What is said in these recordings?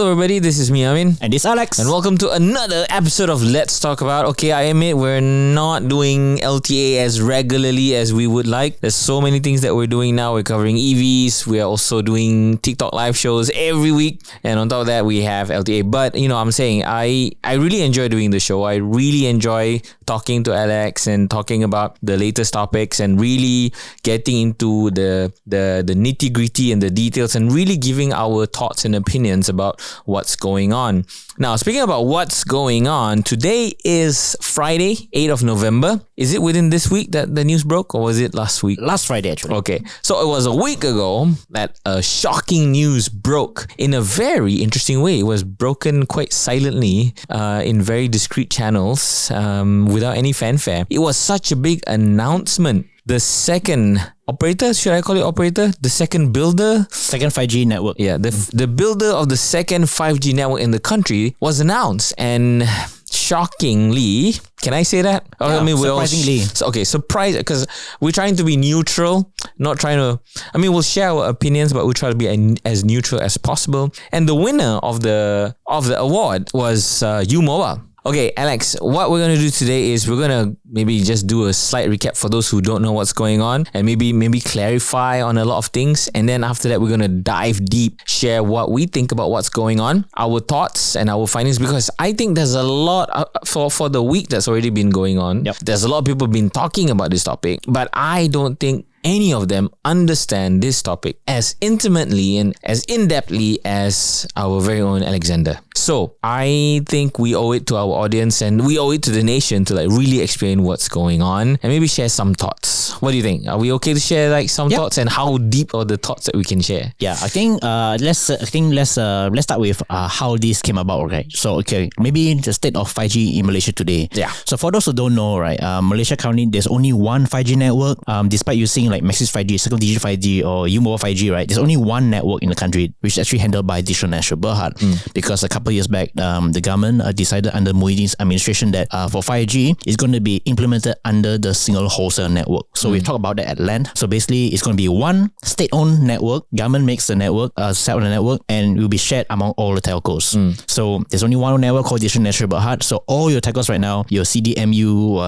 Hello everybody, this is me Amin. And this is Alex. And welcome to another episode of Let's Talk About. Okay, I admit we're not doing LTA as regularly as we would like. There's so many things that we're doing now. We're covering EVs. We are also doing TikTok live shows every week. And on top of that, we have LTA. But, I'm saying I really enjoy doing the show. I really enjoy talking to Alex and talking about the latest topics and really getting into the nitty-gritty and the details and really giving our thoughts and opinions about what's going on. Now, speaking about what's going on, today is Friday, 8th of November. Is it within this week that the news broke, or was it last week? Last Friday, actually. Okay. So it was a week ago that a shocking news broke in a very interesting way. It was broken quite silently in very discreet channels without any fanfare. It was such a big announcement. The second operator, should I call it operator? The second builder? Second 5G network. Yeah, the builder of the second 5G network in the country was announced, and shockingly, can I say that? Surprisingly. Surprise, because we're trying to be neutral, not trying to, we'll share our opinions, but we'll try to be as neutral as possible. And the winner of the award was U-Mobile. Okay, Alex, what we're going to do today is we're going to maybe just do a slight recap for those who don't know what's going on and maybe clarify on a lot of things. And then after that, we're going to dive deep, share what we think about what's going on, our thoughts and our findings, because I think there's a lot for the week that's already been going on. Yep. There's a lot of people been talking about this topic, but I don't think any of them understand this topic as intimately and as in-depthly as our very own Alexander. So I think we owe it to our audience and we owe it to the nation to really explain what's going on and maybe share some thoughts. What do you think? Are we okay to share some thoughts, and how deep are the thoughts that we can share? Yeah, I think let's start with how this came about, right? So maybe the state of 5G in Malaysia today. Yeah. So for those who don't know, right, Malaysia currently there's only one 5G network. Despite using Maxis 5G, Single Digital 5G or U-Mobile 5G, right? There's only one network in the country which is actually handled by Digital Nasional Berhad. Because a couple of years back, the government decided under Muhyiddin's administration that for 5G, it's going to be implemented under the Single Wholesale Network. So we've talked about that at length. So basically, it's going to be one state-owned network. Government makes the network, set on the network, and will be shared among all the telcos. So there's only one network called Digital Nasional Berhad. So all your telcos right now, your CDMU,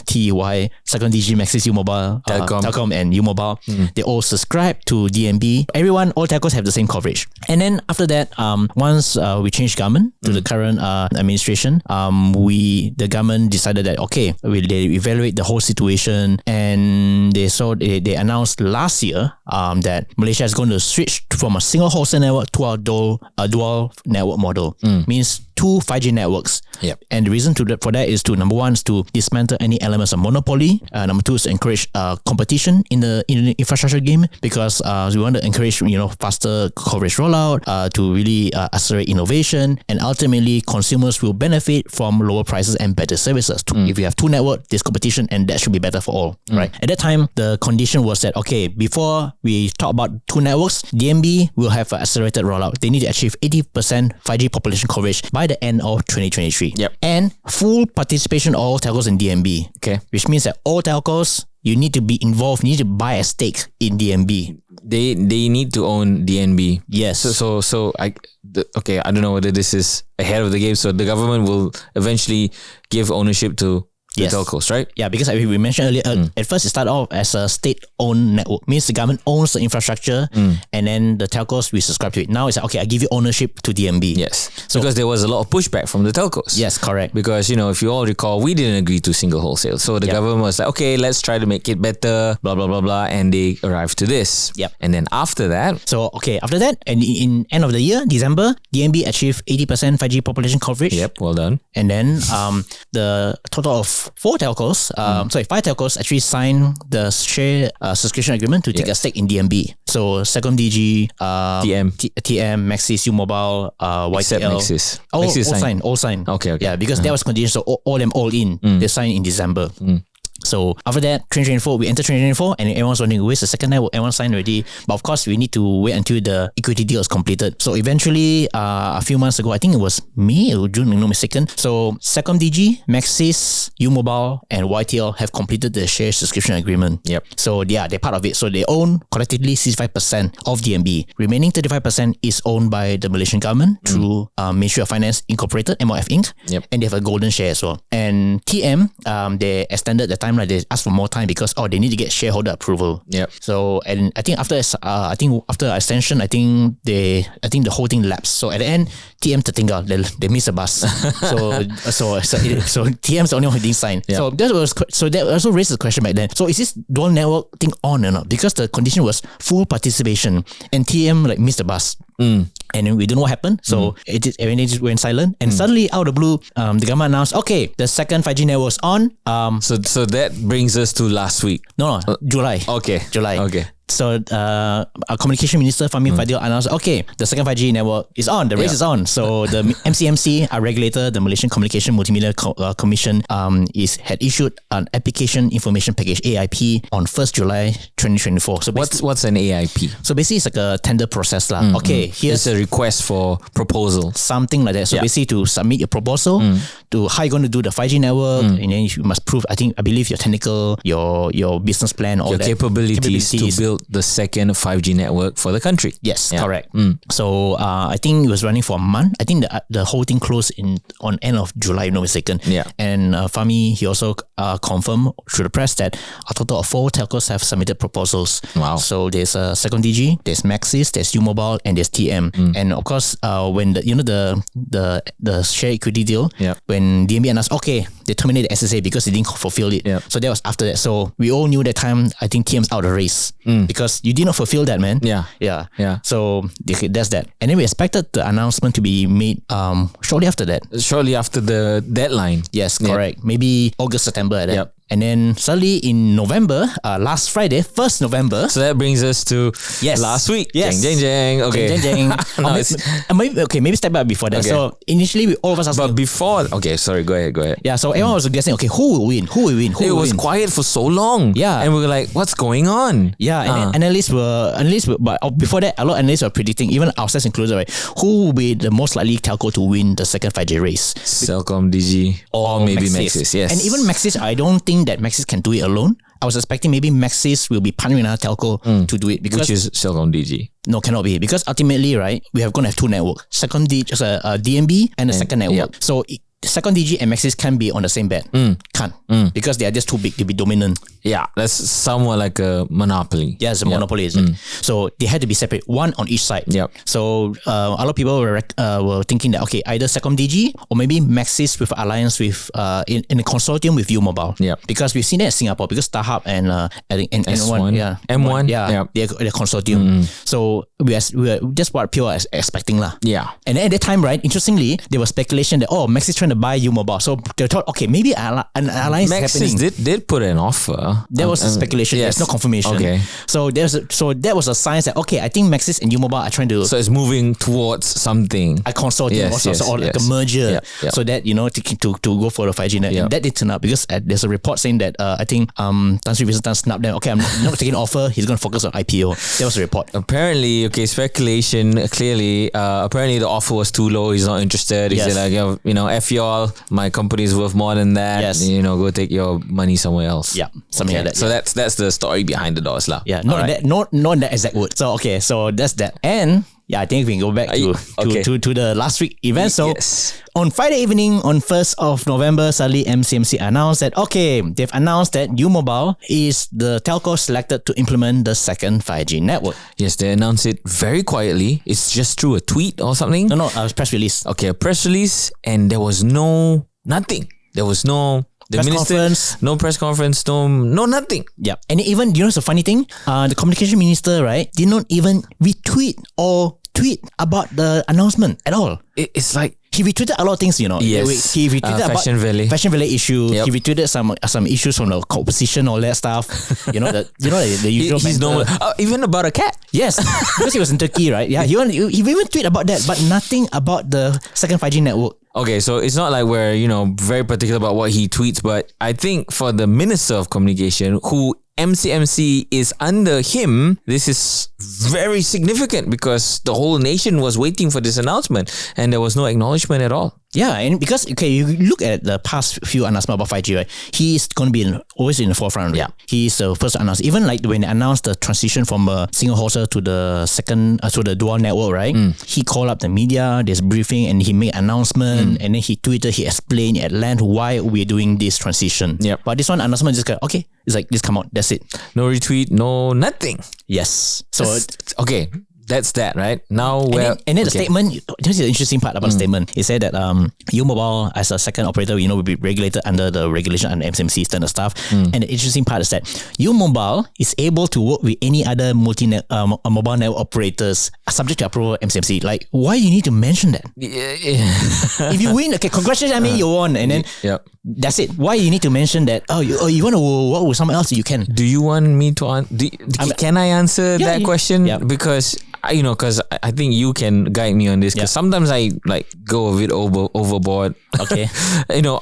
TY, Second DG, Maxis, U-Mobile, Telcom and U-Mobile, they all subscribe to DNB. All telcos have the same coverage. And then after that, once we changed government to the current administration, the government decided that they evaluate the whole situation, and they announced last year that Malaysia is going to switch from a single wholesale network to a dual network model. Means two 5G networks. Yep. And the reason for that is number one is to dismantle any elements of monopoly. Number two is to encourage competition in the infrastructure game, because we want to encourage faster coverage rollout to really accelerate innovation, and ultimately consumers will benefit from lower prices and better services. If you have two networks, there's competition, and that should be better for all. Right? At that time, the condition was that before we talk about two networks, DNB will have an accelerated rollout. They need to achieve 80% 5G population coverage by the end of 2023. Yep. And full participation of all telcos in DNB. Okay. Which means that all telcos, you need to be involved, you need to buy a stake in DNB. They need to own DNB. Yes. So I don't know whether this is ahead of the game. So the government will eventually give ownership to the telcos, right? Yeah, because we mentioned earlier, at first it started off as a state-owned network. Means the government owns the infrastructure, and then the telcos will subscribe to it. Now it's I give you ownership to DNB. Yes. So, because there was a lot of pushback from the telcos. Yes, correct. Because, if you all recall, we didn't agree to single wholesale. So the government was like, let's try to make it better, blah, blah, blah, blah. And they arrived to this. Yep. And then after that... after that, and in end of the year, December, DNB achieved 80% 5G population coverage. Yep, well done. And then the total of five telcos actually signed the share subscription agreement to take a stake in DNB. So Second DG, TM, Maxis, U-Mobile, YTL. Except Maxis. All signed. Okay. Yeah, because that was condition. So all in. They signed in December. So after that, 2024, we entered 2024 and everyone's wondering, where's the second network? Everyone signed already. But of course, we need to wait until the equity deal is completed. So eventually, a few months ago, I think it was May or June, if I'm not mistaken. So CelcomDigi, Maxis, U-Mobile and YTL have completed the share subscription agreement. Yep. So yeah, they're part of it. So they own collectively 65% of DNB. Remaining 35% is owned by the Malaysian government through Ministry of Finance Incorporated, MOF Inc. Yep. And they have a golden share as well. And TM, they extended the timeline. They asked for more time because they need to get shareholder approval. Yep. So and I think after extension, I think the whole thing lapsed. So at the end, TM tertinggal. They missed a bus. so TM's the only one who didn't sign. Yep. So that also raised the question back then. So is this dual network thing on or not? Because the condition was full participation, and TM missed the bus. And we don't know what happened. So everything just went silent. And suddenly, out of the blue, the government announced, okay, the second 5G network is on. So that brings us to last week. No, July. Okay. July. Okay. So our communication minister Fahmi Fadil announced, okay, the second 5G network is on. The race is on. So the MCMC, our regulator, the Malaysian Communication Multimedia Commission, had issued an application information package (AIP) on 1st July 2024. So what's an AIP? So basically, it's like a tender process lah. Okay, here's a request for proposal, something like that. So basically, to submit your proposal to how you're going to do the 5G network, and then you must prove. I believe your technical, your business plan, all your that capabilities to build the second 5G network for the country. Yes, correct. So I think it was running for a month. I think the whole thing closed on end of July, if I'm not mistaken. Yeah. And Fahmi, he also confirmed through the press that a total of 4 telcos have submitted proposals. Wow. So there's CelcomDigi, there's Maxis, there's U-Mobile, and there's TM. And of course, when the share equity deal, when DNB announced, okay, they terminated the SSA because they didn't fulfill it. Yep. So that was after that. So we all knew that time, I think TM's out of the race because you did not fulfill that, man. Yeah. So that's that. And then we expected the announcement to be made shortly after that. Shortly after the deadline. Yes, correct. Maybe August, September. Yep. And then suddenly in November, last Friday, 1st November. So that brings us to last week. Yes. Jeng, jeng, jeng. Okay. Jeng, jeng, maybe step back before that. Okay. So initially, all of us asked. But before, sorry, go ahead. Yeah, so everyone was guessing, okay, who will win? It was quiet for so long. Yeah. And we were like, what's going on? Yeah, and analysts were, but before that, a lot of analysts were predicting, even ourselves included, right, who will be the most likely telco to win the second 5G race? CelcomDigi or maybe Maxis. Yes. And even Maxis, I don't think that Maxis can do it alone. I was expecting maybe Maxis will be partnering another telco to do it. Which is CelcomDigi. No, cannot be. Because ultimately, right, we are going to have 2 networks. DNB and a second network. Yep. So CelcomDigi and Maxis can be on the same bed. Can't. Because they are just too big to be dominant. Yeah, that's somewhat like a monopoly. Yeah, it's a monopoly, isn't it? So they had to be separate, one on each side. Yep. So a lot of people were thinking that, okay, either CelcomDigi or maybe Maxis with alliance with in a consortium with U-Mobile. Yeah. Because we've seen that in Singapore, because StarHub and S1, M1. Yeah. They're consortium. So we are just what people are expecting lah. Yeah. And then at that time, right, interestingly, there was speculation that, Maxis trying to buy U-Mobile. So they thought, okay, maybe an alliance Maxis happening. did put an offer. There was speculation. Yes. There's no confirmation. Okay. So that was a sign that, okay, I think Maxis and U-Mobile are trying to. So it's moving towards something. A consortium or like a merger. Yep. So that, to go for the 5G net. That did turn up because there's a report saying that I think Tan Sri Vincent snapped them. Okay, I'm not taking an offer. He's going to focus on IPO. That was a report. Apparently, speculation, clearly, apparently the offer was too low. He's not interested. He said like, F y'all, my company is worth more than that. Yes. Go take your money somewhere else. Yeah, something like that. So that's the story behind the doors lah. Yeah, not that exact word. So okay, so that's that. And I think we can go back to the last week event. So on Friday evening, on 1st of November, suddenly MCMC announced that, okay, they've announced that U-Mobile is the telco selected to implement the second 5G network. Yes, they announced it very quietly. It's just through a tweet or something. No, a press release. Okay, a press release, and there was nothing. There was no conference. No press conference, no nothing. Yeah. And even, what's the funny thing? The communication minister, right, did not even retweet or tweet about the announcement at all. It's like he retweeted a lot of things, Yes. He retweeted about Fashion Valley issue. Yep. He retweeted some issues from the opposition, all that stuff. The usual. He's normal. Even about a cat. Yes, because he was in Turkey, right? Yeah, he even tweet about that, but nothing about the second 5G network. Okay, so it's not like we're, very particular about what he tweets, but I think for the Minister of Communication, who MCMC is under him, this is very significant because the whole nation was waiting for this announcement and there was no acknowledgement at all. Yeah, and because you look at the past few announcements about 5G, right? He's going to be always in the forefront. Right? Yeah, he's the first to announce. Even like when they announced the transition from a single wholesale to the second to the dual network, right? He called up the media, there's briefing, and he made announcement, and then he tweeted, he explained at length why we're doing this transition. Yep. But this one announcement just got okay. It's like this come out. That's it. No retweet, no nothing. Yes. So okay. That's that, right? Now and then the statement, this is the interesting part about the statement. He said that U-Mobile as a second operator, will be regulated under the regulation and MCMC standard stuff. And the interesting part is that U-Mobile is able to work with any other mobile network operators subject to approval of MCMC. Like, why you need to mention that? If you win, okay, congratulations, I mean, you won. And then that's it. Why you need to mention that? You want to work with someone else? You can. Do you want me to can I answer that question? Yeah. Because because I think you can guide me on this. Because sometimes I go a bit overboard. Okay.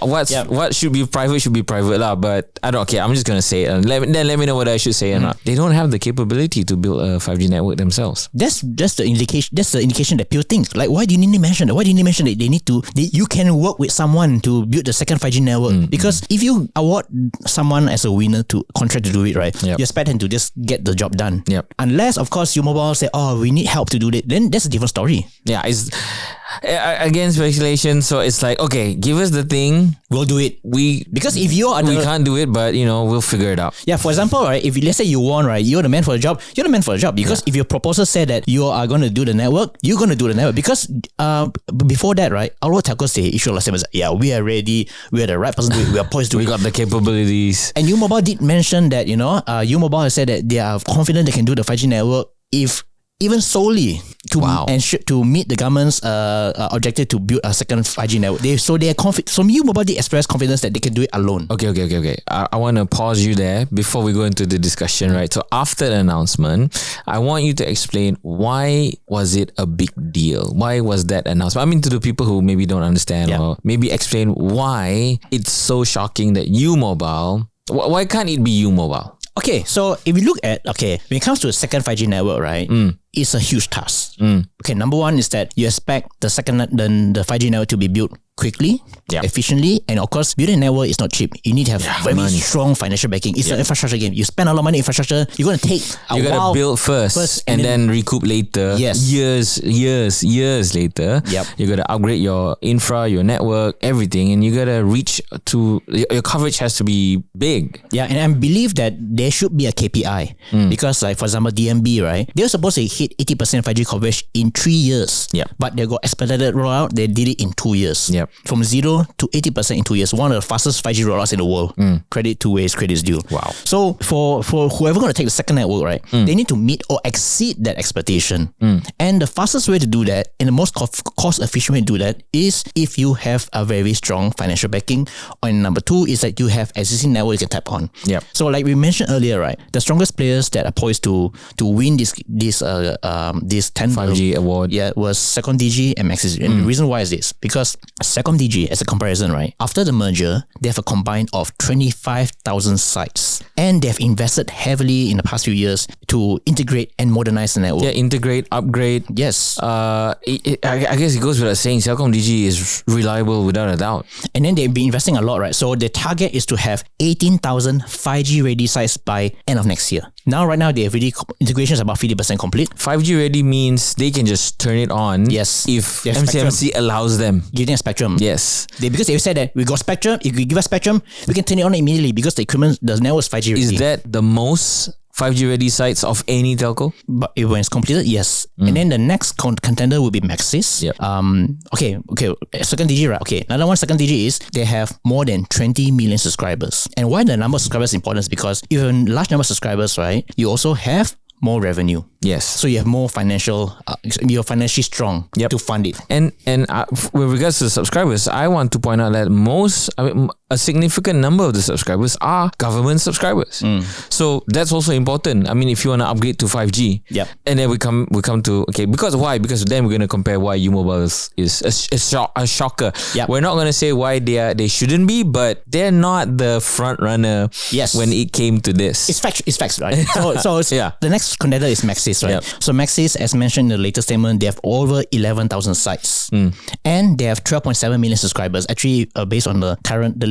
What should be private lah. But I don't. Okay, I'm just gonna say it. Let me know what I should say or not. They don't have the capability to build a 5G network themselves. That's the indication. That's the indication that people think. Like, why do you need to mention that? Why do you need to mention that you can work with someone to build the second 5G network? Because if you award someone as a winner to contract to do it, right? You expect them to just get the job done. Yep. Unless, of course, U-Mobile say, we need help to do that. Then that's a different story. Yeah, it's again speculation. So it's like, okay, give us the thing, we'll do it. Because if you are we can't do it, but we'll figure it out. Yeah, for example, right, if let's say you won, right, you're the man for the job. You're the man for the job because if your proposal said that you are going to do the network, you're going to do the network. Because before that, right, our telcos they issue a statement. Yeah, we are ready. We are the right person to do it. We are poised to do it. We got the capabilities. And U-Mobile did mention that U-Mobile has said that they are confident they can do the 5G network if even solely to meet the government's objective to build a second 5G network. They are confident. So U-Mobile did express confidence that they can do it alone. Okay. I want to pause you there before we go into the discussion, right? So after the announcement, I want you to explain why was it a big deal? Why was that announcement? I mean, to the people who maybe don't understand, or maybe explain why it's so shocking that U-Mobile. Why can't it be U-Mobile? Okay, so if you look at, when it comes to a second 5G network, right, it's a huge task. Okay, number one is that you expect the 5G network to be built quickly, efficiently, and of course, building a network is not cheap. You need to have very strong financial backing. It's an infrastructure game. You spend a lot of money on infrastructure, you're going to take a while. You got to build first and then recoup later. Yes. Years later. Yep. You got to upgrade your infra, your network, everything, and you got to reach to, your coverage has to be big. Yeah, and I believe that there should be a KPI because, like, for example, DNB, right, they were supposed to hit 80% 5G coverage in 3 years. Yeah. But they got expedited rollout, they did it in 2 years. Yeah. From 0 to 80% in 2 years. One of the fastest 5G rollouts in the world. Credit two ways, credit is due. Wow. So for whoever going to take the second network, right, they need to meet or exceed that expectation. And the fastest way to do that and the most cost efficient way to do that is if you have a very strong financial backing. And number two is that you have existing network you can tap on. Yep. So like we mentioned earlier, right, the strongest players that are poised to win this 10 5G award was CelcomDigi and Maxis. And the reason why is this, because CelcomDigi, as a comparison, right, after the merger, they have a combined of 25,000 sites, and they've invested heavily in the past few years to integrate and modernize the network. Yeah, integrate, upgrade. Yes. I guess it goes without saying, CelcomDigi is reliable without a doubt. And then they've been investing a lot, right? So the target is to have 18,000 5G ready sites by end of next year. Right now, they have already integrations about 50% complete. 5G ready means they can just turn it on. Yes. If MCMC allows them. Giving a spectrum. Yes. Because they said that we got spectrum. If you give us spectrum, we can turn it on immediately because the network is 5G ready. Is that the most 5G ready sites of any telco? But when it's completed, yes. And then the next contender will be Maxis. Yep. Okay. CelcomDigi, right? Okay. Another one, CelcomDigi is they have more than 20 million subscribers. And why the number of subscribers is important is because if you have a large number of subscribers, right, you also have more revenue. Yes. So you have more you're financially strong to fund it. And with regards to the subscribers, I want to point out that a significant number of the subscribers are government subscribers. So that's also important. I mean, if you want to upgrade to 5G, and then we come to because why? Because then we're going to compare why U-Mobile is a shocker. We're not going to say why they shouldn't be, but they're not the front runner. When it came to this, it's facts, right? So the next contender is Maxis, right? So Maxis, as mentioned in the latest statement, they have over 11,000 sites, and they have 12.7 million subscribers. Actually, based on the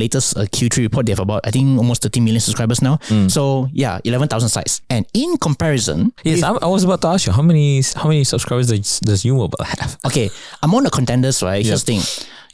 latest Q3 report, they have about, I think, almost 30 million subscribers now. So 11,000 sites. And in comparison, I was about to ask you, how many subscribers does U-Mobile have? Okay, among the contenders, right? Here's the thing.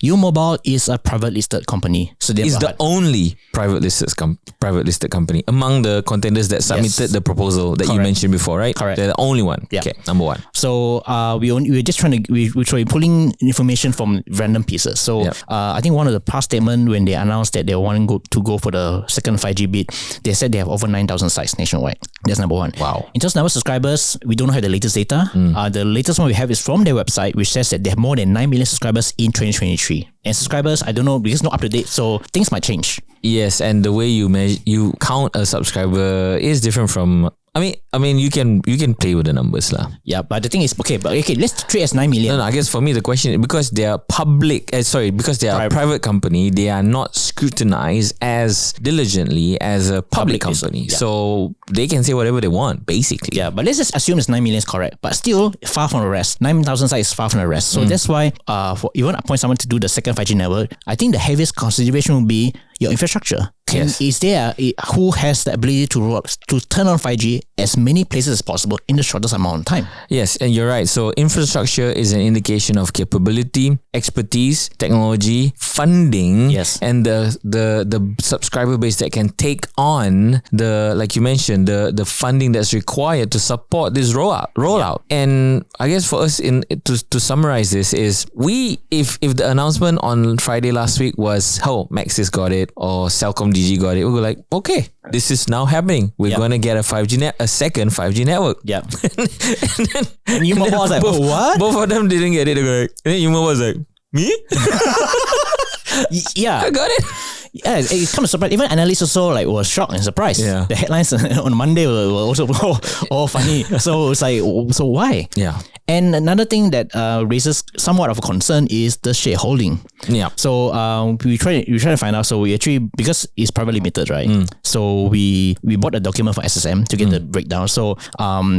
U-Mobile is a private listed company. So it's the only private listed company among the contenders that submitted the proposal that you mentioned before, right? Correct. They're the only one. Okay, number one. So we're just trying to we're pulling information from random pieces. So I think one of the past statement when they announced that they wanted to go for the second 5G bid, they said they have over 9,000 sites nationwide. That's number one. Wow. In terms of number of subscribers, we don't have the latest data. The latest one we have is from their website, which says that they have more than 9 million subscribers in 2023. And subscribers, I don't know, because it's not up to date, so things might change. Yes, and the way you count a subscriber is different from. I mean, you can play with the numbers lah. Yeah, but the thing is, let's treat as 9 million. No, I guess for me the question is because they are because they are a private company, they are not scrutinized as diligently as a public company. So they can say whatever they want, basically. Yeah, but let's just assume it's 9 million is correct, but still far from the rest. 9,000 sites is far from the rest. So that's why for you want to appoint someone to do the second 5G network, I think the heaviest consideration will be your infrastructure. Is there who has the ability to turn on 5G as many places as possible in the shortest amount of time? Yes, and you're right. So infrastructure is an indication of capability, expertise, technology, funding, and the subscriber base that can take on like you mentioned, the funding that's required to support this rollout. And I guess for us to summarize this is if the announcement on Friday last week was Maxis got it or Celcom DG got it, we were like, okay, this is now happening. We're going to get a second 5G network. Yeah. and U-Mobile was like, what? Both of them didn't get it. They were like, and then U-Mobile was like, me? I got it. Yeah, it's kind of surprised. Even analysts also were shocked and surprised. Yeah. The headlines on Monday were also funny. So it's like, so why? Yeah. And another thing that raises somewhat of a concern is the shareholding. Yeah. So we try to find out. So we actually, because it's private limited, right? So we bought a document for SSM to get the breakdown. So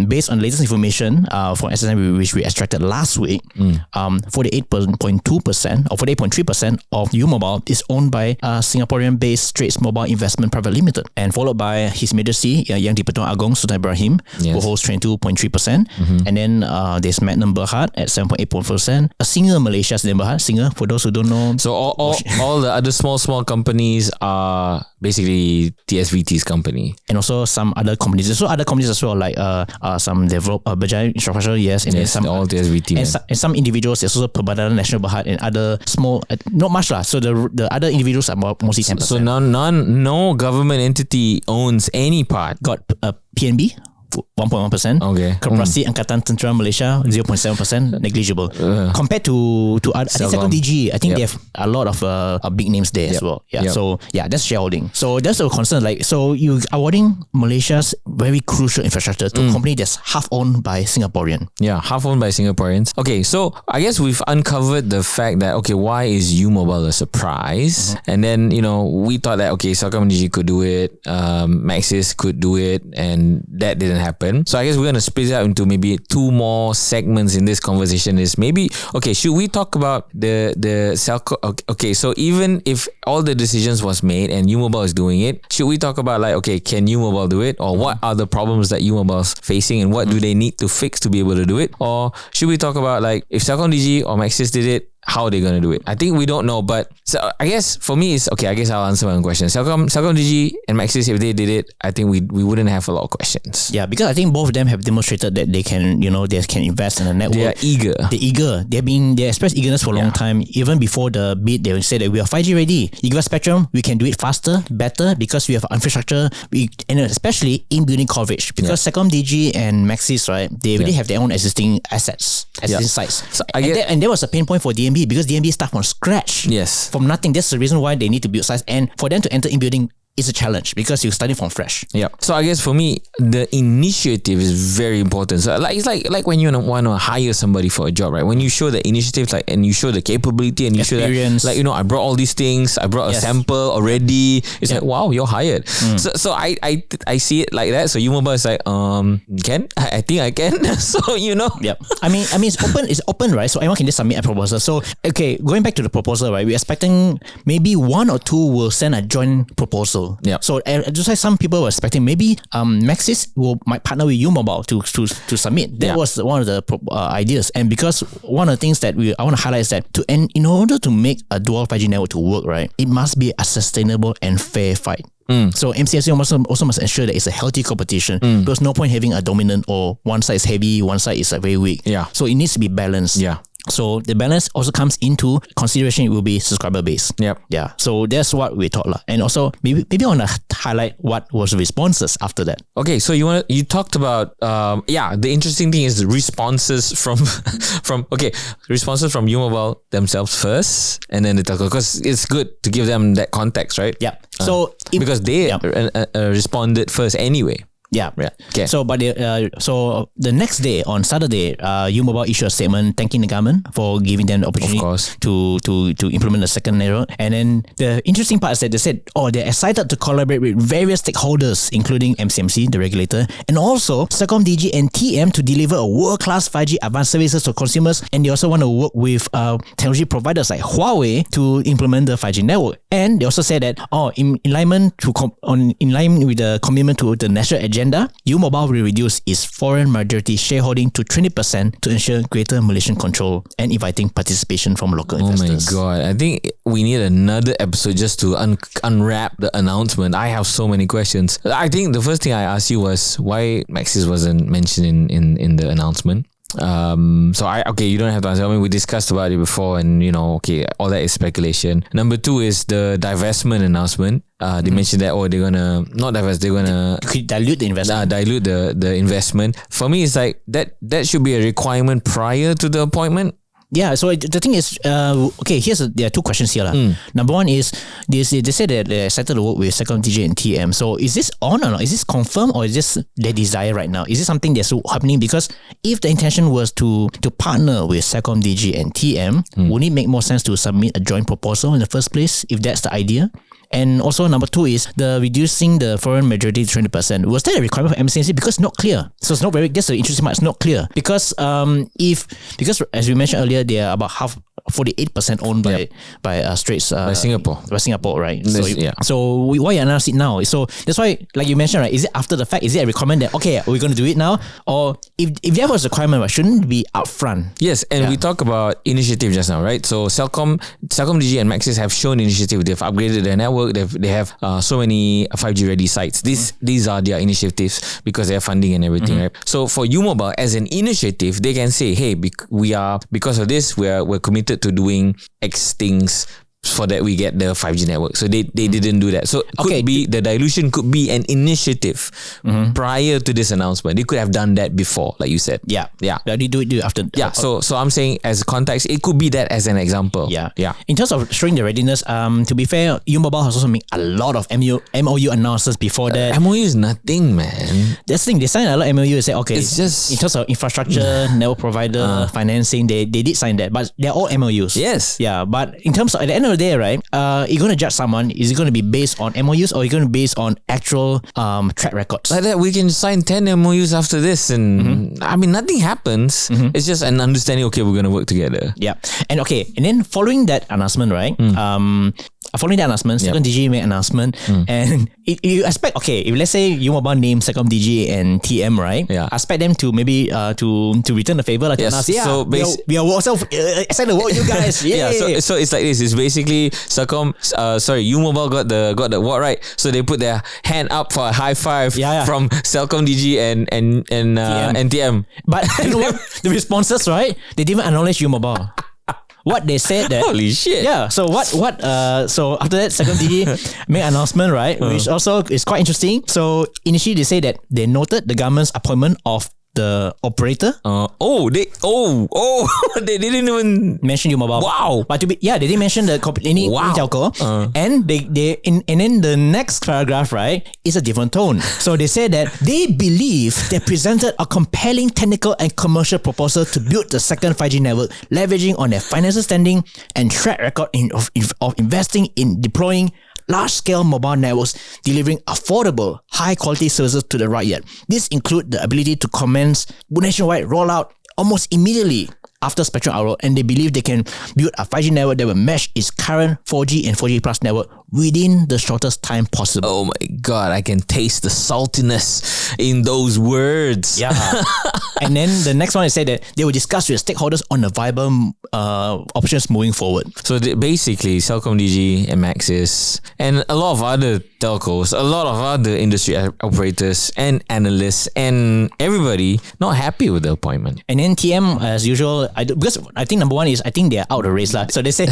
based on latest information from SSM, which we extracted last week, 48.2% or 48.3% of U-Mobile is owned by Singaporean-based Straits Mobile Investment Private Limited, and followed by His Majesty Yang di-Pertuan Agong Sultan Ibrahim, who holds 22.3%, and then there's Magnum Berhad at 7.8%. A Singer Malaysia, Singer, for those who don't know. So all the other small companies are basically TSVT's company, and also some other companies. So other companies as well, like some develop Berjaya Infrastructure, and some all TSVT, and some individuals. There's also Digital Nasional Berhad and other small, not much lah. So the other individuals are mostly 10%. So no government entity owns any part. Got PNB 1.1%. Okay. Korporasi Angkatan Tentera Malaysia 0.7%, negligible. Compared to I think Celcom DG, I think they have a lot of big names there as well. Yeah. So that's shareholding. So that's a concern. So you are awarding Malaysia's very crucial infrastructure to a company that's half owned by Singaporean. Yeah, half owned by Singaporeans. Okay, so I guess we've uncovered the fact that why is U-Mobile a surprise? And then we thought that Celcom DG could do it, Maxis could do it, and that didn't happen. So I guess we're going to split it out into maybe two more segments in this conversation. Is maybe, should we talk about the Celco? Okay, so even if all the decisions was made and U-Mobile is doing it, should we talk about can U-Mobile do it? Or what are the problems that U-Mobile's facing and what do they need to fix to be able to do it? Or should we talk about if Celcom DG or Maxis did it, how they're going to do it. I think we don't know, but so I guess for me it's okay. I guess I'll answer my own question. Celcom Digi and Maxis, if they did it, I think we wouldn't have a lot of questions. Yeah, because I think both of them have demonstrated that they can, they can invest in a network. They are eager. They're eager. They expressed eagerness for a long time. Even before the bid, they would say that we are 5G ready. You give us spectrum, we can do it faster, better, because we have infrastructure, and especially in-building coverage. Because Celcom Digi and Maxis, right, they already have their own existing assets, existing sites. So and that was a pain point for DNB, because DNB start from scratch. Yes. From nothing. That's the reason why they need to build sites. And for them to enter in-building is a challenge, because you're starting from fresh. Yeah. So I guess for me, the initiative is very important. So it's like when you want to hire somebody for a job, right? When you show the initiative, and you show the capability, and you experience. show that, I brought all these things. I brought a sample already. It's like, wow, you're hired. So I see it like that. So U-Mobile is like, can I think I can. So Yep. I mean it's open, right? So anyone can just submit a proposal. So okay, going back to the proposal, right? We're expecting maybe one or two will send a joint proposal. Yeah. So just like some people were expecting, maybe Maxis might partner with U-Mobile to submit. That was one of the ideas. And because one of the things that I want to highlight is that in order to make a dual 5G network to work, right, it must be a sustainable and fair fight. So MCMC also must ensure that it's a healthy competition. There's no point having a dominant or one side is heavy, one side is very weak. Yeah. So it needs to be balanced. Yeah. So the balance also comes into consideration. It will be subscriber base. Yep. Yeah. So that's what we thought lah. And also maybe I want to highlight what was the responses after that. Okay, so you talked about the interesting thing is the responses from responses from U-Mobile themselves first, and then the telco, because it's good to give them that context, right? Yeah. So because they responded first anyway. Yeah. Okay. So, but so the next day on Saturday, U-Mobile issued a statement thanking the government for giving them the opportunity to implement the second network. And then the interesting part is that they said, they're excited to collaborate with various stakeholders, including MCMC, the regulator, and also Celcom Digi and TM to deliver a world-class 5G advanced services to consumers. And they also want to work with technology providers like Huawei to implement the 5G network. And they also said that, in line with the commitment to the national agenda, U-Mobile will reduce its foreign majority shareholding to 20% to ensure greater Malaysian control and inviting participation from local investors. Oh my God. I think we need another episode just to unwrap the announcement. I have so many questions. I think the first thing I asked you was why Maxis wasn't mentioned in the announcement. You don't have to answer. I mean, we discussed about it before, and all that is speculation. Number two is the divestment announcement. They mentioned that they're gonna not divest, they're gonna dilute the investment. Dilute the investment. For me, it's like that should be a requirement prior to the appointment. Yeah, so the thing is, there are two questions here. Number one is, they said that they're excited to work with Celcom Digi and TM. So is this on or not? Is this confirmed, or is this their desire right now? Is this something that's happening? Because if the intention was to partner with Celcom Digi and TM, wouldn't it make more sense to submit a joint proposal in the first place, if that's the idea? And also number two is the reducing the foreign majority to 20%. Was that a requirement for MCMC? Because not clear. So it's not very, that's the interesting part. It's not clear. Because because as we mentioned earlier, they are about 48% owned by Straits by Singapore. By Singapore, right? So why announce it now? So that's why, like you mentioned, right? Is it after the fact? Is it a requirement that we're going to do it now? Or if that was a requirement, shouldn't it be upfront? Yes, and we talk about initiative just now, right? So Celcom Digi and Maxis have shown initiative. They've upgraded their network. They have so many 5G ready sites. These are their initiatives because they have funding and everything, right? So for U-Mobile as an initiative, they can say, hey, because of this, we're committed to doing X things for that we get the 5G network. So they didn't do that. So the dilution could be an initiative prior to this announcement. They could have done that before, like you said. Yeah. They do it after. Yeah. So I'm saying as context, it could be that as an example. Yeah. In terms of showing the readiness, to be fair, U-Mobile has also made a lot of MOU announcements before that. MOU is nothing, man. That's the thing. They signed a lot of MOU and say, it's just in terms of infrastructure, network provider, financing, they did sign that, but they're all MOUs. Yes. Yeah. But in terms of, at the end of the day, right, you're going to judge someone, is it going to be based on MOUs, or are you going to be based on actual track records? Like that, we can sign 10 MOUs after this, and I mean, nothing happens. It's just an understanding, okay, we're going to work together. Yeah. And then following that announcement, right, following the announcement, CelcomDigi made an announcement, and you expect, okay, if let's say U-Mobile named CelcomDigi and TM, right? Yeah. I expect them to maybe to return the favor, like to us. Yeah, so we are also excited to work with you guys. Yeah. So it's like this. It's basically U-Mobile got the what right. So they put their hand up for a high five from CelcomDigi and TM. But you know what? The responses, right? They didn't acknowledge U-Mobile. What they said that holy shit. Yeah. So so after that, CelcomDigi made an announcement, right? Which also is quite interesting. So initially they say that they noted the government's appointment of the operator. They didn't even mention U-Mobile. Wow. But they didn't mention any telco. And and then the next paragraph, right, is a different tone. So they say that they believe they presented a compelling technical and commercial proposal to build the second 5G network, leveraging on their financial standing and track record of investing in deploying large-scale mobile networks, delivering affordable, high-quality services to the right yet. This includes the ability to commence nationwide rollout almost immediately after spectrum outload, and they believe they can build a 5G network that will match its current 4G and 4G Plus network within the shortest time possible. Oh my God, I can taste the saltiness in those words. Yeah. And then the next one is said that they will discuss with stakeholders on the viable options moving forward. So basically, CelcomDigi and Maxis and a lot of other telcos, a lot of other industry operators and analysts and everybody not happy with the appointment. And then TM, as usual, because I think number one is, I think they're out of the race. So they say,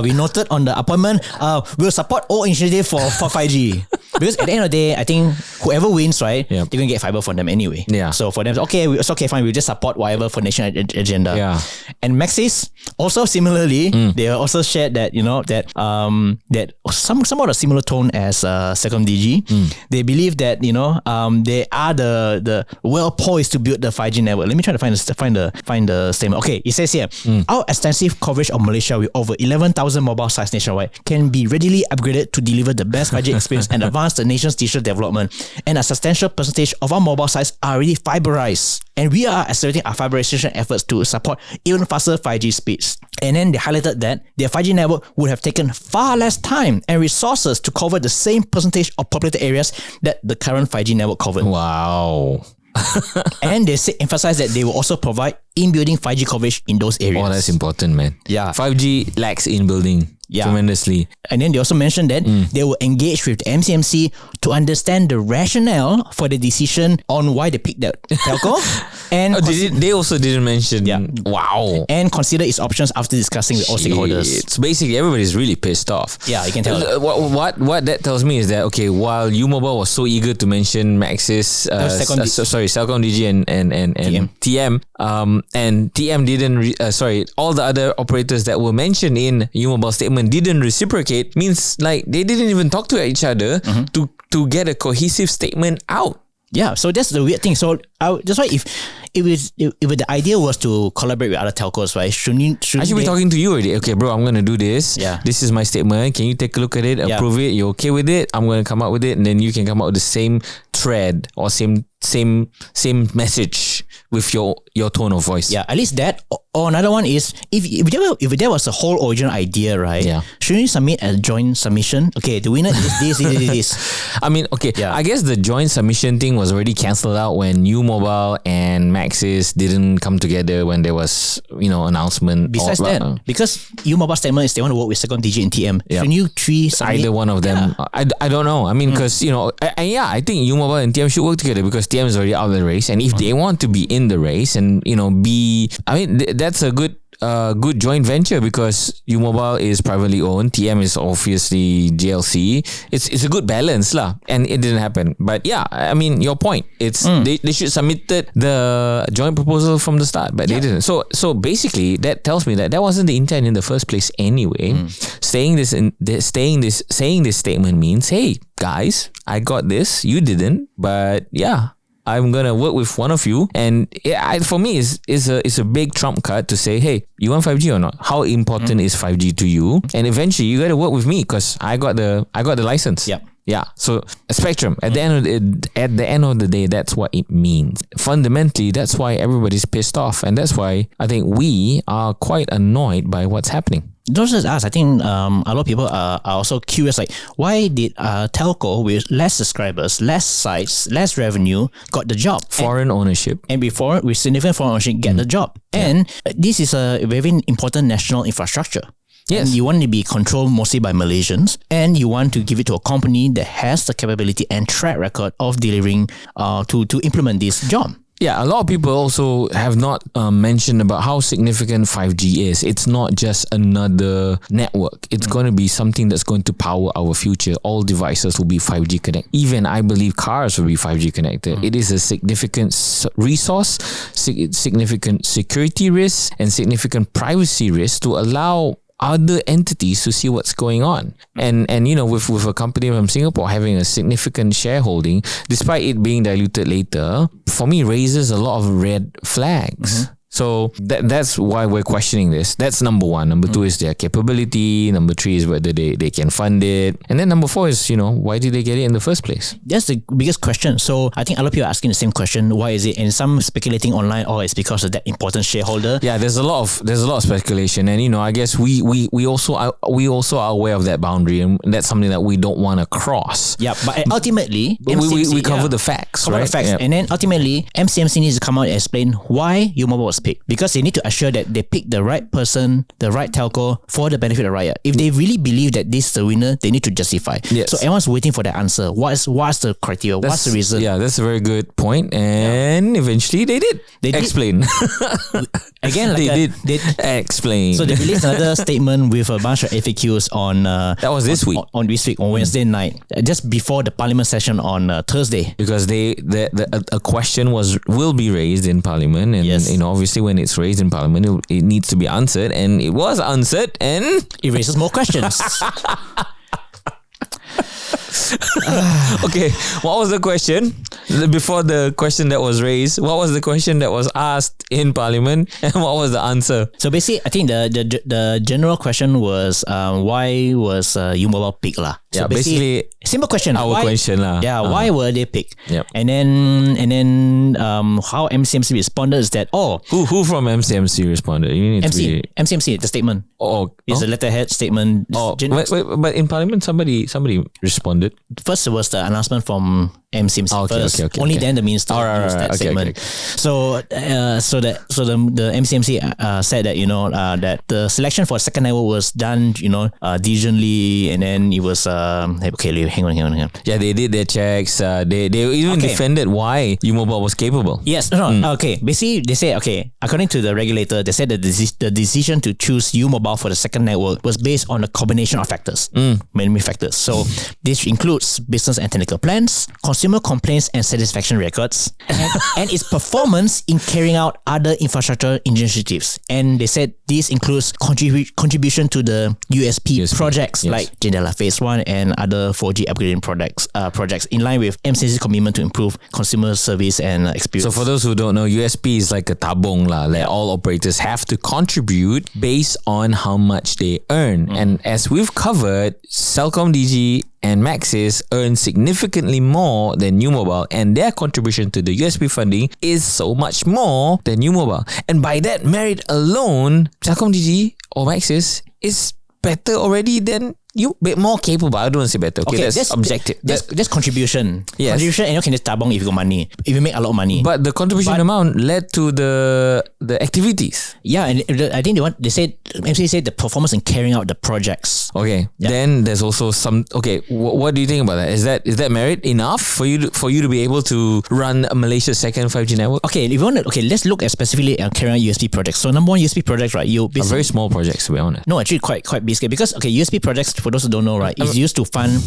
we noted on the appointment, we'll support all initiative for 5G. Because at the end of the day, I think whoever wins, right, they're going to get fiber from them anyway. Yeah. So for them, it's okay, fine, we'll just support whatever for national agenda. Yeah. And Maxis, also similarly, they also shared that, that somewhat a similar tone as CelcomDigi. They believe that, they are the well poised to build the 5G network. Let me try to find the statement. Okay, it says here, our extensive coverage of Malaysia with over 11,000 mobile sites nationwide can be readily upgraded to deliver the best 5G experience and advance the nation's digital development. And a substantial percentage of our mobile sites are already fiberized. And we are accelerating our fiberization efforts to support even faster 5G speeds. And then they highlighted that their 5G network would have taken far less time and resources to cover the same percentage of populated areas that the current 5G network covered. Wow. And they emphasize that they will also provide in-building 5G coverage in those areas. Oh, that's important, man. Yeah. 5G lacks in-building tremendously. And then they also mentioned that they will engage with the MCMC to understand the rationale for the decision on why they picked that telco. And they also didn't mention. Yeah. Wow. And consider its options after discussing with all stakeholders. It's basically everybody's really pissed off. Yeah, you can tell. What that tells me is that, okay, while U-Mobile was so eager to mention Maxis, CelcomDigi and TM, and TM didn't, all the other operators that were mentioned in U-Mobile statement didn't reciprocate, means like they didn't even talk to each other to get a cohesive statement out. Yeah, so that's the weird thing. So that's why if the idea was to collaborate with other telcos, right? I should be talking to you already. Okay, bro, I'm gonna do this. Yeah. This is my statement. Can you take a look at it, approve it? You're okay with it? I'm gonna come up with it, and then you can come up with the same thread or same message with your tone of voice. Yeah, at least that. Or another one is if there was a whole original idea, right? Yeah. Shouldn't you submit a joint submission? Okay, the winner is this. I mean, okay. Yeah. I guess the joint submission thing was already cancelled out when U-Mobile and Maxis didn't come together when there was announcement. Besides that, because U-Mobile statement is they want to work with CelcomDigi and TM. Shouldn't you submit? Either one of them. Yeah. I don't know. I mean, because I think U-Mobile and TM should work together because TM is already out of the race, and if they want to be in the race and that's a good joint venture because U-Mobile is privately owned, TM is obviously GLC. It's a good balance lah, and it didn't happen. But yeah, I mean your point. It's they should submitted the joint proposal from the start, but they didn't. So basically that tells me that wasn't the intent in the first place anyway. Saying this statement means, hey guys, I got this, you didn't, but yeah, I'm gonna work with one of you, and for me, it's a big trump card to say, hey, you want 5G or not? How important is 5G to you? And eventually, you gotta work with me because I got the license. Yep. Yeah, so a spectrum. At the end of the day, that's what it means. Fundamentally, that's why everybody's pissed off, and that's why I think we are quite annoyed by what's happening. Not just us, I think a lot of people are also curious, like why did telco with less subscribers, less sites, less revenue got the job? Foreign ownership. And before, with significant foreign ownership, get the job. And this is a very important national infrastructure. Yes. And you want to be controlled mostly by Malaysians, and you want to give it to a company that has the capability and track record of delivering to implement this job. Yeah, a lot of people also have not mentioned about how significant 5G is. It's not just another network. It's going to be something that's going to power our future. All devices will be 5G connected. Even I believe cars will be 5G connected. It is a significant resource, significant security risk, and significant privacy risk to allow other entities to see what's going on. And with a company from Singapore having a significant shareholding, despite it being diluted later, for me raises a lot of red flags. So that's why we're questioning this. That's number one. Number two is their capability. Number three is whether they can fund it. And then number four is, why did they get it in the first place? That's the biggest question. So I think a lot of people are asking the same question. Why is it? And some speculating online, it's because of that important shareholder. Yeah, there's a lot of speculation. And I guess we also are aware of that boundary, and that's something that we don't want to cross. Yeah, but ultimately MCMC, we cover the facts, right? The facts. Yeah. And then ultimately MCMC needs to come out and explain why U-Mobile was picked, because they need to assure that they pick the right person, the right telco for the benefit of Rakyat. If they really believe that this is the winner, they need to justify. Yes. So everyone's waiting for that answer. What's the criteria? What's the reason? Yeah, that's a very good point. And eventually they did explain. Again, like they did explain. So they released another statement with a bunch of FAQs on that was this week. On this week, on Wednesday night, just before the Parliament session on Thursday. Because a question will be raised in Parliament, and obviously when it's raised in Parliament, it needs to be answered, and it was answered, and it raises more questions. Okay, what was the question? Before the question that was raised, what was the question that was asked in Parliament, and what was the answer? So basically, I think the general question was why was U-Mobile picked lah? So yeah, basically simple question. Our question lah. Yeah, why were they picked? Yep. And then how MCMC responded is that who from MCMC responded? You need MCMC the statement. It's a letterhead statement. But in Parliament somebody responded. First was the announcement from MCMC first. Okay, Only then the minister used that statement. Okay. So the MCMC said that that the selection for second network was done diligently, and then it was hang on. Yeah, they did their checks. They even defended why U-Mobile was capable. Yes, okay. Basically, they say according to the regulator, they said that the decision to choose U-Mobile for the second network was based on a combination of factors, many factors. So this includes business and technical plans, consumer complaints and satisfaction records, and its performance in carrying out other infrastructure initiatives. And they said this includes contribution to the USP projects like Jendela Phase 1 and other 4G upgrading projects in line with MCMC's commitment to improve consumer service and experience. So for those who don't know, USP is like a tabung lah. Like all operators have to contribute based on how much they earn. And as we've covered, Celcom Digi and Maxis earn significantly more than U-Mobile, and their contribution to the USP funding is so much more than U-Mobile. And by that merit alone, Celcom Digi or Maxis is better already than you, bit more capable. I don't want to say better. Okay, that's objective. That's contribution. Yes. Contribution, and you can just tabong if you got money. If you make a lot of money. But the contribution amount led to the activities. Yeah, and I think MC said the performance in carrying out the projects. Okay, then there's also some. Okay, what do you think about that? Is that merit enough for you to be able to run Malaysia's second 5G network? Okay, if you want to, let's look at specifically carrying out USP projects. So number one USP projects, right? Are very small projects, to be honest. No, actually quite big, because USP projects, for those who don't know, right, is used to fund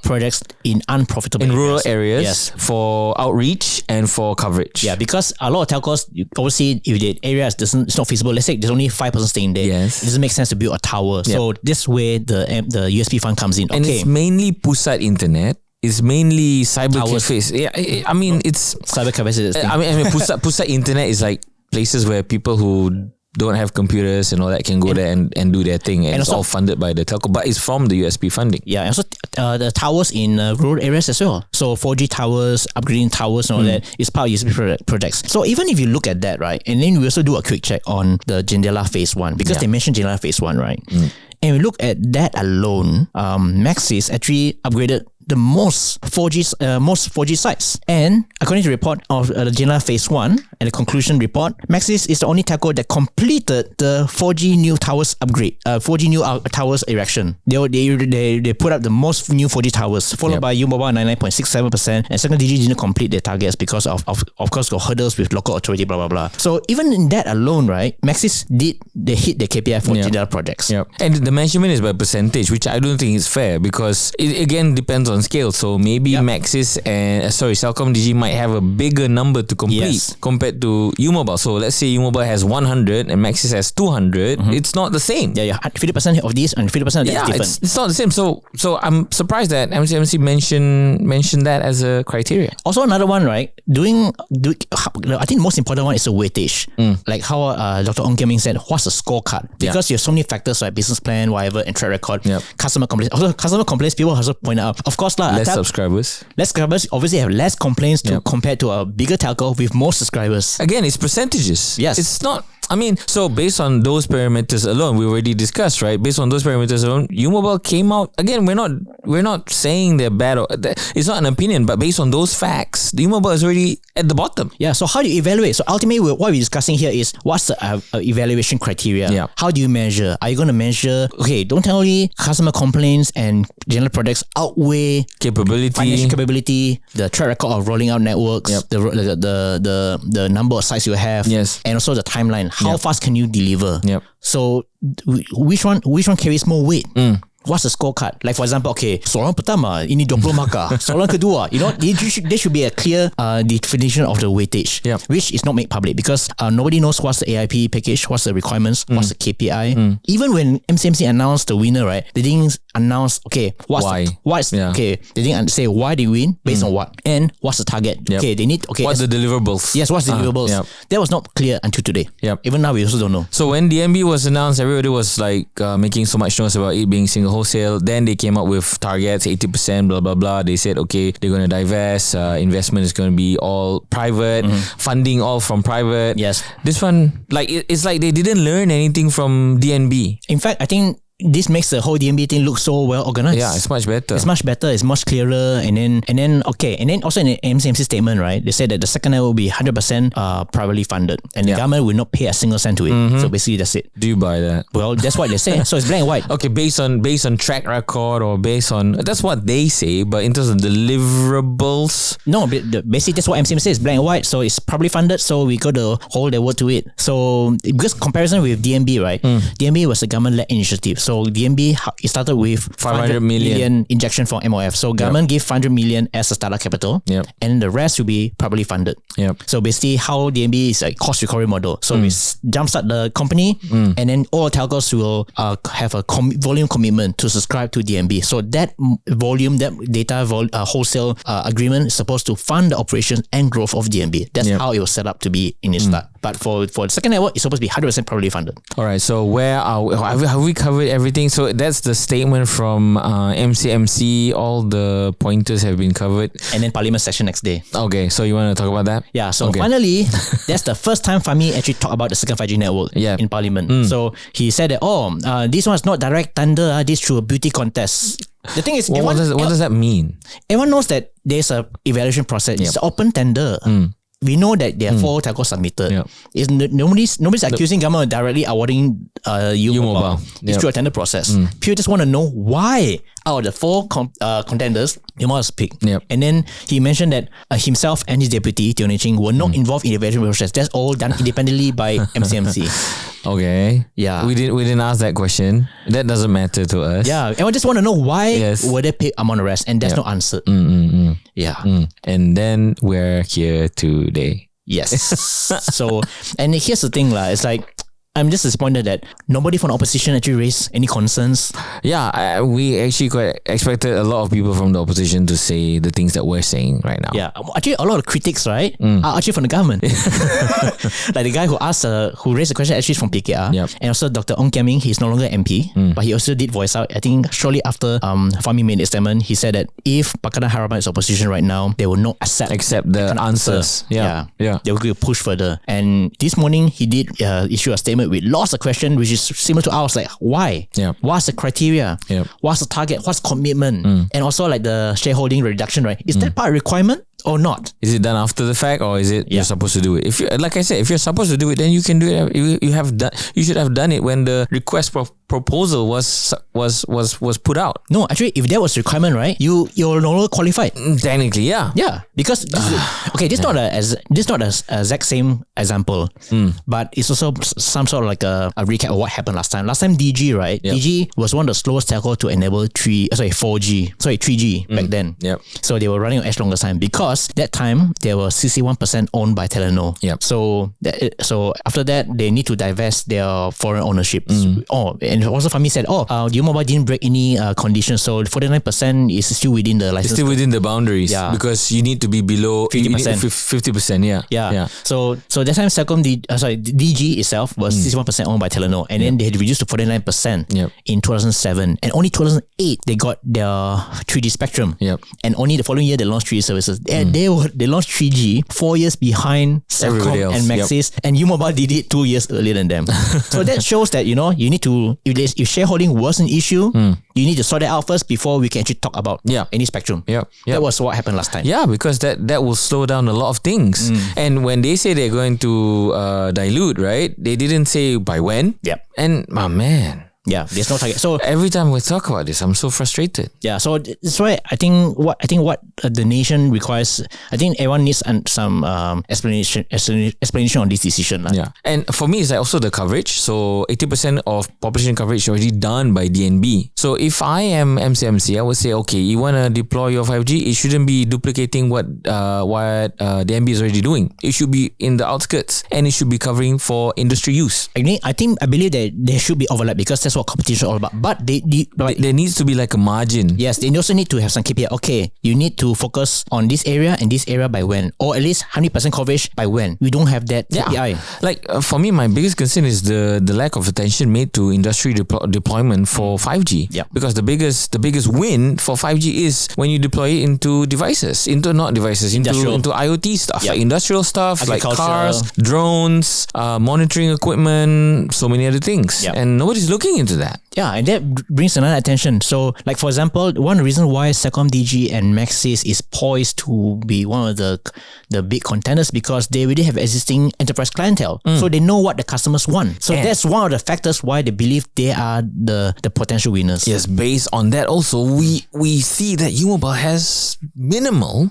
projects in unprofitable areas. Rural areas, for outreach and for coverage. Yeah, because a lot of telcos, obviously, if the area it's not feasible, let's say there's only 5% staying there. Yes. It doesn't make sense to build a tower. Yep. So this way the USP fund comes in. And it's mainly pusat internet. It's mainly cyber cafes. Yeah, it's cyber cafes. pusat internet is like places where people who don't have computers and all that can go there and do their thing, and it's also, all funded by the telco, but it's from the USP funding. Yeah, and also the towers in rural areas as well. So 4G towers, upgrading towers and all that is part of USP projects. So even if you look at that, right, and then we also do a quick check on the Jendela Phase 1 because they mentioned Jendela Phase 1, right? And we look at that alone, Maxis actually upgraded the most 4G sites. And according to the report of the Jendela Phase 1 and the conclusion report, Maxis is the only telco that completed the 4G new towers upgrade, 4G new towers erection. They put up the most new 4G towers, followed by U-Mobile 99.67%, and Second Digi didn't complete their targets because of course got hurdles with local authority, blah blah blah. So even in that alone, right, Maxis they hit the KPI for Jendela projects. And the measurement is by percentage, which I don't think is fair because it again depends on scale. So maybe Maxis and Celcom Digi might have a bigger number to complete compared to U-Mobile. So let's say U-Mobile has 100 and Maxis has 200. It's not the same. 50% of these and 50% of that is different. It's not the same. So I'm surprised that MCMC mentioned that as a criteria. Also another one, right? I think the most important one is the weightage. Like how Dr. Ong Kian Ming said, what's the scorecard? Because you have so many factors like business plan, whatever, and track record. Customer complaints. Also customer complaints, people also point out. Of course, less subscribers obviously have less complaints compared to a bigger telco with more subscribers. Again, it's percentages. Yes. It's not. I mean, so based on those parameters alone, we already discussed, right? Based on those parameters alone, U-Mobile came out. Again, we're not saying they're bad. It's not an opinion, but based on those facts, the U-Mobile is already at the bottom. Yeah. So how do you evaluate? So ultimately, what we're discussing here is what's the evaluation criteria? How do you measure? Are you going to measure? Okay, don't tell me customer complaints and general products outweigh financial capability, the track record of rolling out networks, the number of sites you have, and also the timeline. How fast can you deliver? So which one carries more weight? What's the scorecard? Like for example, okay, soalan pertama ini 20 markah. Soalan kedua, there should be a clear definition of the weightage, which is not made public because nobody knows what's the AIP package, what's the requirements, what's the KPI. Even when MCMC announced the winner, right, they didn't announce they didn't say why they win based on what and what's the target. Okay, they need what's the deliverables? Yes, what's the deliverables? That was not clear until today. Even now we also don't know. So when DNB was announced, everybody was like making so much noise about it being single wholesale. Then they came up with targets 80%, blah blah blah. They said okay, they're going to divest, investment is going to be all private, funding all from private. This one, like it's like they didn't learn anything from DNB. In fact, I think this makes the whole DNB thing look so well organized. Yeah, it's much better. It's much clearer. And then also in the MCMC statement, right, they said that the second network will be 100% privately funded, and the government will not pay a single cent to it. So basically, that's it. Do you buy that? Well, that's what they say. So it's black and white. Okay, based on track record or based on that's what they say, but in terms of deliverables, no. Basically, that's what MCMC says, black and white. So it's probably funded. So we got to hold their word to it. So because comparison with DNB, right? DNB was a government-led initiative. So DNB, it started with 500 million injection from MOF. So government gave 500 million as a startup capital, and the rest will be probably funded. So basically, how DNB is a cost recovery model. So we jumpstart the company, and then all telcos will have a volume commitment to subscribe to DNB. So that volume, that data wholesale agreement is supposed to fund the operations and growth of DNB. That's how it was set up to be in its start. But for the second network, it's supposed to be 100% probably funded. All right. So where are we? Have we covered everything? So that's the statement from MCMC. All the pointers have been covered. And then Parliament session next day. Okay. So you want to talk about that? Yeah. So finally, that's the first time Fahmi actually talked about the second 5G network in Parliament. So he said that, this one is not direct tender. This through a beauty contest. The thing is, what does that mean? Everyone knows that there's a evaluation process. It's an open tender. We know that there are 4 telcos submitted. Nobody's accusing government of directly awarding U-Mobile. It's through a tender process. People just want to know why out of the 4 contenders, U-Mobile was picked. And then he mentioned that himself and his deputy, Teo Ching, were not involved in the evaluation process. That's all done independently by MCMC. Okay. Yeah. We didn't ask that question. That doesn't matter to us. Yeah. And I just want to know why were they picked among the rest, and that's not answered. And then we're here today. Yes. So, and here's the thing, it's like I'm just disappointed that nobody from the opposition actually raised any concerns. Yeah, we actually quite expected a lot of people from the opposition to say the things that we're saying right now. Yeah, actually a lot of critics, right, are actually from the government. Like the guy who raised the question actually is from PKR. Yep. And also Dr. Ong Kiam Ming, he's no longer MP, but he also did voice out. I think shortly after Fahmi made a statement, he said that if Pakatan Harapan is opposition right now, they will not accept the answers. Yeah. They will push further. And this morning he did issue a statement with lots of questions, which is similar to ours, like why? Yeah. What's the criteria? Yeah. What's the target? What's commitment? And also like the shareholding reduction, right? Is that part a requirement or not? Is it done after the fact, or is it you're supposed to do it? If you, like I said, if you're supposed to do it, then you can do it. You should have done it when the request proposal was put out. No, actually, if that was requirement, right, you're no longer qualified. Technically, yeah. Yeah, because this is not an exact same example, but it's also some sort of like a recap of what happened last time. Last time, DG, right? Yep. DG was one of the slowest telco to enable 3G back then. Yep. So they were running on edge longest time because that time they were 61% owned by Telenor. Yep. So after that they need to divest their foreign ownership. And also Fahmi said, U-Mobile didn't break any conditions, so 49% is still within the license. It's still within the boundaries, because you need to be below 50%. 50%. Yeah. So that time DG itself was 61% owned by Telenor, and then they had reduced to 49% in 2007, and only 2008 they got their 3G spectrum. Yep. And only the following year they launched 3G services. They launched 3G 4 years behind Celcom and Maxis, and U-Mobile did it 2 years earlier than them. So that shows that you need to, if shareholding was an issue, you need to sort it out first before we can actually talk about any spectrum. That was what happened last time. Yeah, because that will slow down a lot of things. And when they say they're going to dilute, right? They didn't say by when. Yep. And man. Yeah, there's no target. So every time we talk about this, I'm so frustrated. Yeah, so that's why I think what the nation requires, I think everyone needs some explanation on this decision. Yeah, and for me, it's like also the coverage. So 80% of population coverage is already done by DNB. So if I am MCMC, I would say, okay, you want to deploy your 5G, it shouldn't be duplicating what DNB is already doing. It should be in the outskirts, and it should be covering for industry use. I believe that there should be overlap, because that's what competition is all about. But there needs to be like a margin. Yes, they also need to have some KPI. Okay, you need to focus on this area and this area by when, or at least 100% coverage by when. We don't have that KPI. Like for me, my biggest concern is the lack of attention made to industry deployment for 5G. Yeah. Because the biggest win for 5G is when you deploy it into devices, into IoT stuff, like industrial stuff, like cars, drones, monitoring equipment, so many other things, and nobody's looking into that. Yeah, and that brings another attention. So, like for example, one reason why Celcom, DG and Maxis is poised to be one of the big contenders, because they already have existing enterprise clientele, so they know what the customers want. So that's one of the factors why they believe they are the potential winners. Yes, based on that also, we see that U-Mobile has minimal.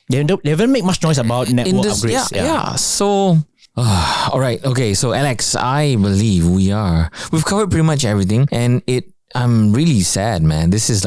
They haven't made much noise about network upgrades. Yeah. So. All right. Okay. So Alex, I believe we've covered pretty much everything, and I'm really sad, man. This is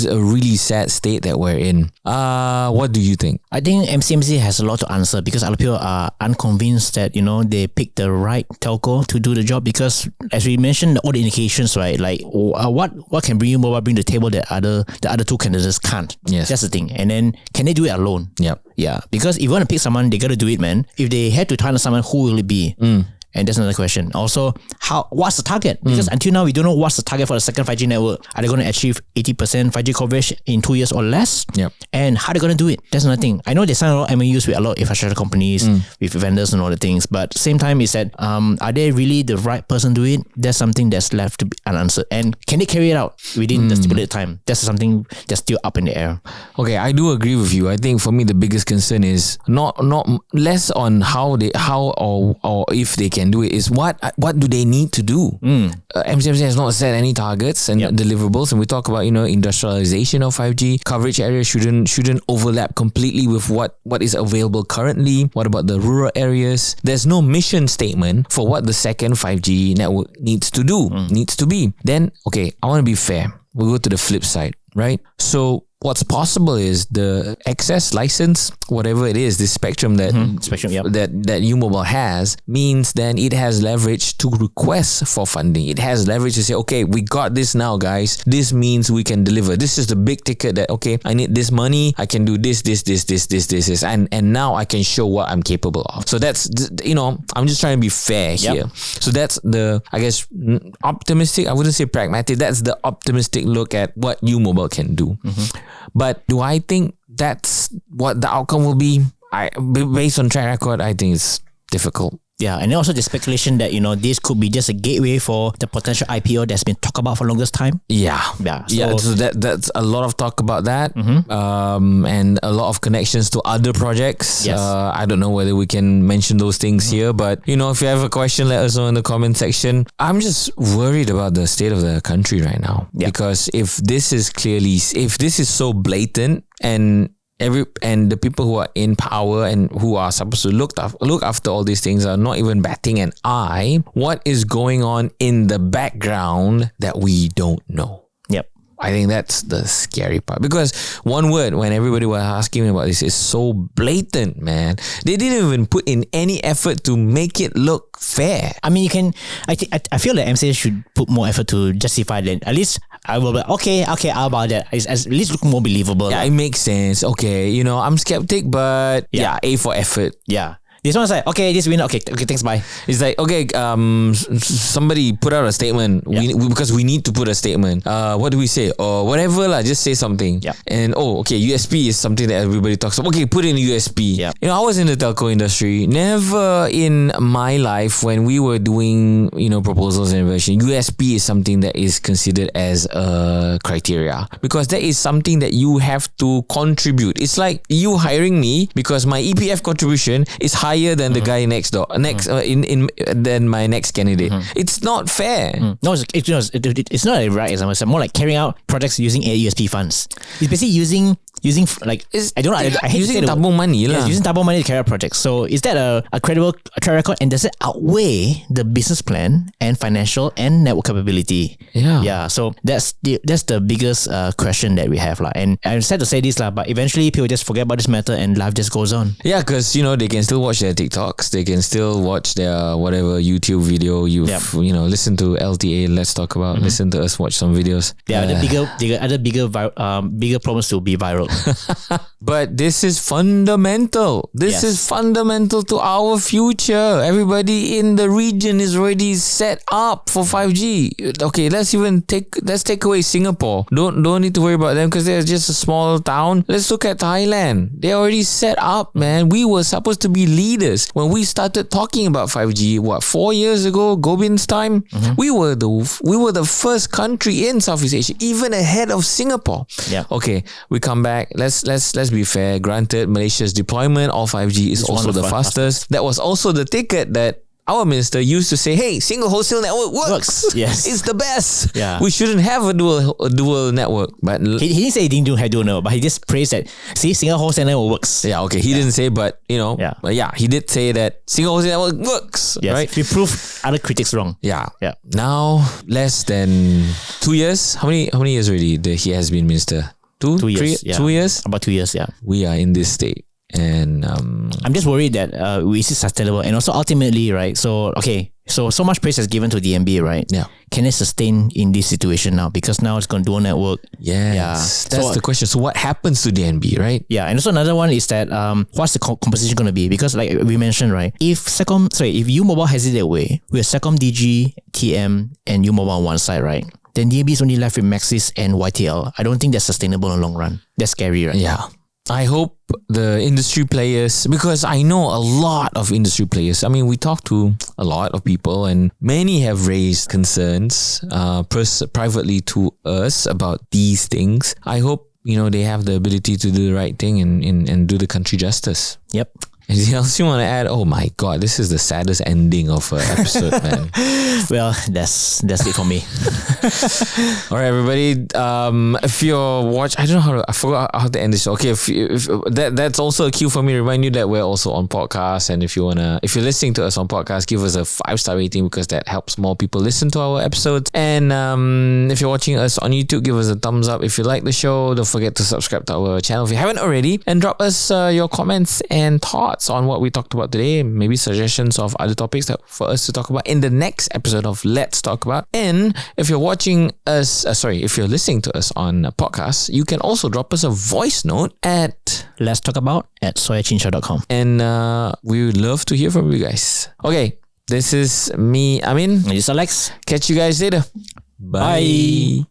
a really sad state that we're in. What do you think? I think MCMC has a lot to answer, because other people are unconvinced that they picked the right telco to do the job, because as we mentioned, all the indications, right? Like what can bring U-Mobile bring to the table that the other two candidates can't? Yes, that's the thing. And then can they do it alone? Yep. Yeah, because if you want to pick someone, they got to do it, man. If they had to target someone, who will it be? And that's another question. Also, what's the target? Because until now, we don't know what's the target for the second 5G network. Are they going to achieve 80% 5G coverage in 2 years or less? Yep. And how are they going to do it? That's another thing. I know they sign a lot of MOUs with a lot of infrastructure companies, with vendors and all the things. But at the same time, is that are they really the right person to do it? That's something that's left to be unanswered. And can they carry it out within the stipulated time? That's something that's still up in the air. Okay, I do agree with you. I think for me, the biggest concern is not less on how or if they can do it, is what do they need to do? MCMC has not set any targets and deliverables, and we talk about industrialization of 5G. Coverage area shouldn't overlap completely with what is available currently. What about the rural areas? There's no mission statement for what the second 5G network needs to do, needs to be. Then, okay, I want to be fair. We'll go to the flip side, right? So what's possible is the access license, whatever it is, this spectrum that that U-Mobile has, means then it has leverage to request for funding. It has leverage to say, okay, we got this now, guys. This means we can deliver. This is the big ticket that, okay, I need this money. I can do this, and now I can show what I'm capable of. So that's, I'm just trying to be fair here. So that's the, I guess, optimistic, I wouldn't say pragmatic, that's the optimistic look at what U-Mobile can do. But do I think that's what the outcome will be? Based on track record, I think it's difficult. Yeah, and also the speculation that, this could be just a gateway for the potential IPO that's been talked about for longest time. Yeah. So that's a lot of talk about that, and a lot of connections to other projects. Yes. I don't know whether we can mention those things here, but if you have a question, let us know in the comment section. I'm just worried about the state of the country right now, because if this is so blatant, and the people who are in power and who are supposed to look after all these things are not even batting an eye, what is going on in the background that we don't know? Yep. I think that's the scary part, because one word, when everybody was asking me about this, is so blatant, man. They didn't even put in any effort to make it look fair. I mean, I feel like MCA should put more effort to justify that. At least I will be okay, how about that? It's at least look more believable. Yeah, it makes sense. Okay, I'm skeptic, but A for effort. Yeah. This one's like, okay, this win. Okay, thanks, bye. It's like, okay, somebody put out a statement. Because we need to put a statement. What do we say? Or whatever lah, just say something. Yeah. And USP is something that everybody talks about. Okay, put in USP. Yeah. I was in the telco industry. Never in my life when we were doing, proposals and evaluation, USP is something that is considered as a criteria, because that is something that you have to contribute. It's like you hiring me because my EPF contribution is higher than the guy next door, than my next candidate. It's not fair. No, it's not a right example. It's more like carrying out projects using USP funds. It's basically using like, I don't know. I hate using to say tabung money lah. Using tabung money to carry out projects. So is that a credible track record, and does it outweigh the business plan and financial and network capability? Yeah. So that's the biggest question that we have lah. And I'm sad to say this lah, but eventually people just forget about this matter and life just goes on. Yeah, because they can still watch their TikToks, they can still watch their whatever YouTube video. Listen to LTA. Let's talk about. Listen to us watch some videos. There are bigger problems to be viral. But this is fundamental. This is fundamental to our future. Everybody in the region is already set up for 5G. Okay, let's take away Singapore. Don't need to worry about them because they're just a small town. Let's look at Thailand. They're already set up, man. We were supposed to be leaders when we started talking about 5G. 4 years ago, Gobin's time? We were the first country in Southeast Asia, even ahead of Singapore. Yeah. Okay, we come back. Let's be fair. Granted, Malaysia's deployment of 5G is also the fastest. That was also the ticket that our minister used to say, hey, Single Wholesale Network works. Yes. It's the best. Yeah. We shouldn't have a dual network. But he didn't say he didn't have dual network, but he just praised that, see, Single Wholesale Network works. Yeah, okay. He didn't say, but But he did say that Single Wholesale Network works. Yes. Right? He proved other critics wrong. Yeah. Now, less than 2 years. How many years already he has been minister? 2 years. 2 years? About 2 years, yeah. We are in this state. And I'm just worried that is it sustainable, and also ultimately, right? So so much praise is given to DNB, right? Yeah. Can it sustain in this situation now? Because now it's going to dual network. Yes. Yeah. That's the question. So what happens to DNB, right? Yeah. And also another one is that what's the composition going to be? Because like we mentioned, right? If U-Mobile has it that way, with Secom, DG, TM, and U-Mobile on one side, right? Then DNB is only left with Maxis and YTL. I don't think that's sustainable in the long run. That's scary, right? Yeah. I hope the industry players, because I know a lot of industry players. I mean, we talk to a lot of people and many have raised concerns privately to us about these things. I hope, they have the ability to do the right thing and do the country justice. Yep. Anything else you want to add? Oh my God, this is the saddest ending of an episode, man. Well, that's it for me. All right, everybody. If you're I don't know I forgot how to end this. Okay, if that's also a cue for me to remind you that we're also on podcast, and if you're listening to us on podcast, give us a 5-star rating because that helps more people listen to our episodes. And if you're watching us on YouTube, give us a thumbs up. If you like the show, don't forget to subscribe to our channel if you haven't already, and drop us your comments and thoughts on what we talked about today, maybe suggestions of other topics for us to talk about in the next episode of Let's Talk About. And if you're watching us, if you're listening to us on a podcast, you can also drop us a voice note at Let's Talk About at soyachinsha.com. And we would love to hear from you guys. Okay, this is me, Amin. This is Alex. Catch you guys later. Bye.